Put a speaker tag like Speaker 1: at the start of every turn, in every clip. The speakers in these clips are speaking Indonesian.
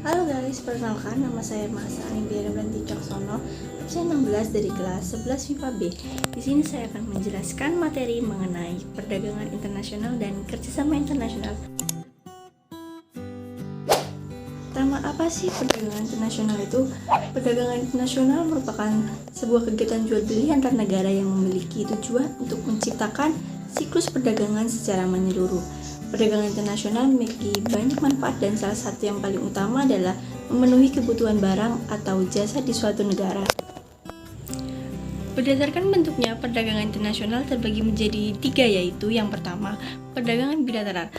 Speaker 1: Halo guys, perkenalkan nama saya Mas Anindya Branti Caksono, absen 16 dari kelas 11 MIPA B. Di sini saya akan menjelaskan materi mengenai perdagangan internasional dan kerjasama internasional. Pertama, apa sih perdagangan internasional itu? Perdagangan internasional merupakan sebuah kegiatan jual beli antar negara yang memiliki tujuan untuk menciptakan siklus perdagangan secara menyeluruh. Perdagangan internasional memiliki banyak manfaat dan salah satu yang paling utama adalah memenuhi kebutuhan barang atau jasa di suatu negara. Berdasarkan bentuknya, perdagangan internasional terbagi menjadi tiga, yaitu yang pertama, perdagangan bilateral.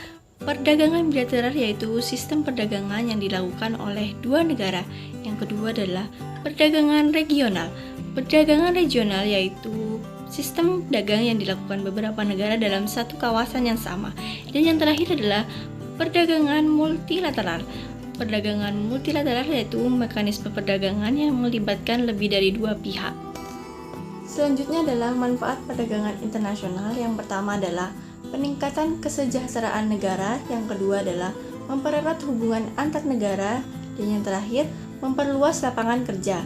Speaker 1: Perdagangan bilateral yaitu sistem perdagangan yang dilakukan oleh dua negara. Yang kedua adalah perdagangan regional. Perdagangan regional yaitu sistem dagang yang dilakukan beberapa negara dalam satu kawasan yang sama. Dan yang terakhir adalah perdagangan multilateral. Perdagangan multilateral yaitu mekanisme perdagangan yang melibatkan lebih dari dua pihak. Selanjutnya adalah manfaat perdagangan internasional. Yang pertama adalah peningkatan kesejahteraan negara, yang kedua adalah mempererat hubungan antar negara, dan yang terakhir memperluas lapangan kerja.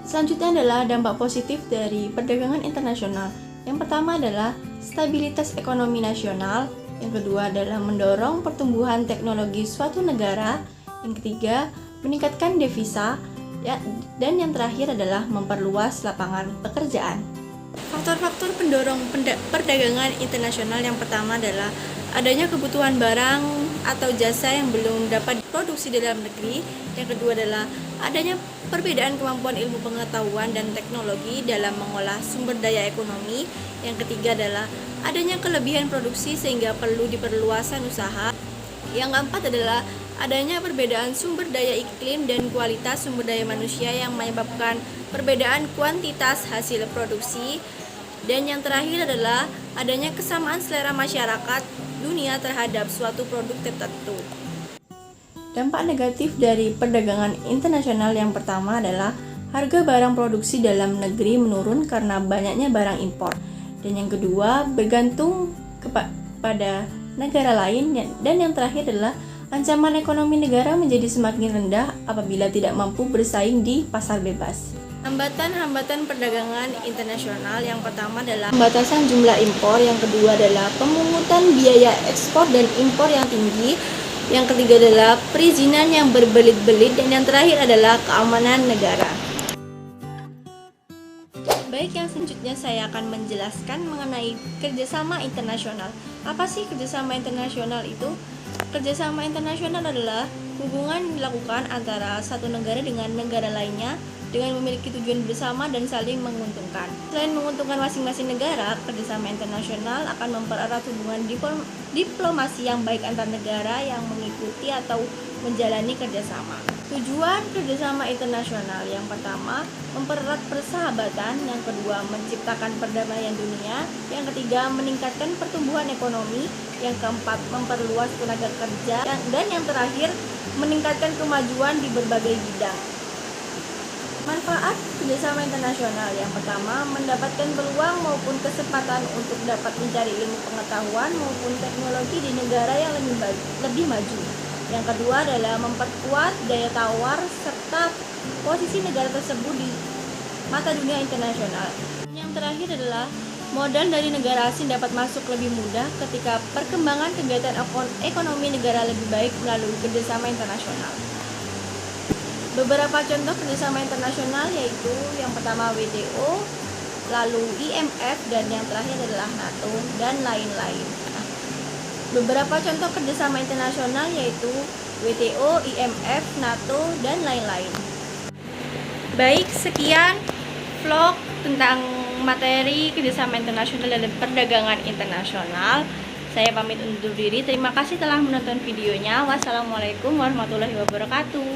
Speaker 1: Selanjutnya adalah dampak positif dari perdagangan internasional. Yang pertama adalah stabilitas ekonomi nasional, yang kedua adalah mendorong pertumbuhan teknologi suatu negara, yang ketiga meningkatkan devisa, dan yang terakhir adalah memperluas lapangan pekerjaan. Faktor-faktor pendorong perdagangan internasional yang pertama adalah adanya kebutuhan barang atau jasa yang belum dapat diproduksi di dalam negeri. Yang kedua adalah adanya perbedaan kemampuan ilmu pengetahuan dan teknologi dalam mengolah sumber daya ekonomi. Yang ketiga adalah adanya kelebihan produksi sehingga perlu diperluasan usaha. Yang keempat adalah adanya perbedaan sumber daya iklim dan kualitas sumber daya manusia yang menyebabkan perbedaan kuantitas hasil produksi. Dan yang terakhir adalah adanya kesamaan selera masyarakat dunia terhadap suatu produk tertentu. Dampak negatif dari perdagangan internasional yang pertama adalah harga barang produksi dalam negeri menurun karena banyaknya barang impor. Dan yang kedua, bergantung kepada negara lain. Dan yang terakhir adalah ancaman ekonomi negara menjadi semakin rendah apabila tidak mampu bersaing di pasar bebas. Hambatan-hambatan perdagangan internasional yang pertama adalah pembatasan jumlah impor, yang kedua adalah pemungutan biaya ekspor dan impor yang tinggi, yang ketiga adalah perizinan yang berbelit-belit, dan yang terakhir adalah keamanan negara. Baik, yang selanjutnya saya akan menjelaskan mengenai kerjasama internasional. Apa sih kerjasama internasional itu? Kerjasama internasional adalah hubungan yang dilakukan antara satu negara dengan negara lainnya dengan memiliki tujuan bersama dan saling menguntungkan. Selain menguntungkan masing-masing negara, kerjasama internasional akan mempererat hubungan diplomasi yang baik antar negara yang mengikuti atau menjalani kerjasama. Tujuan kerjasama internasional yang pertama, mempererat persahabatan, yang kedua, menciptakan perdamaian dunia, yang ketiga, meningkatkan pertumbuhan ekonomi, yang keempat, memperluas tenaga kerja, dan yang terakhir, meningkatkan kemajuan di berbagai bidang. Manfaat kerjasama internasional yang pertama, mendapatkan peluang maupun kesempatan untuk dapat mencari ilmu pengetahuan maupun teknologi di negara yang lebih maju. Yang kedua adalah memperkuat daya tawar serta posisi negara tersebut di mata dunia internasional. Yang terakhir adalah modal dari negara asing dapat masuk lebih mudah ketika perkembangan kegiatan ekonomi negara lebih baik melalui kerjasama internasional. Beberapa contoh kerjasama internasional yaitu yang pertama WTO, lalu IMF, dan yang terakhir adalah NATO, dan lain-lain. Beberapa contoh kerjasama internasional yaitu WTO, IMF, NATO, dan lain-lain. Baik, sekian vlog tentang materi kerjasama internasional dan perdagangan internasional. Saya pamit undur diri. Terima kasih telah menonton videonya. Wassalamualaikum warahmatullahi wabarakatuh.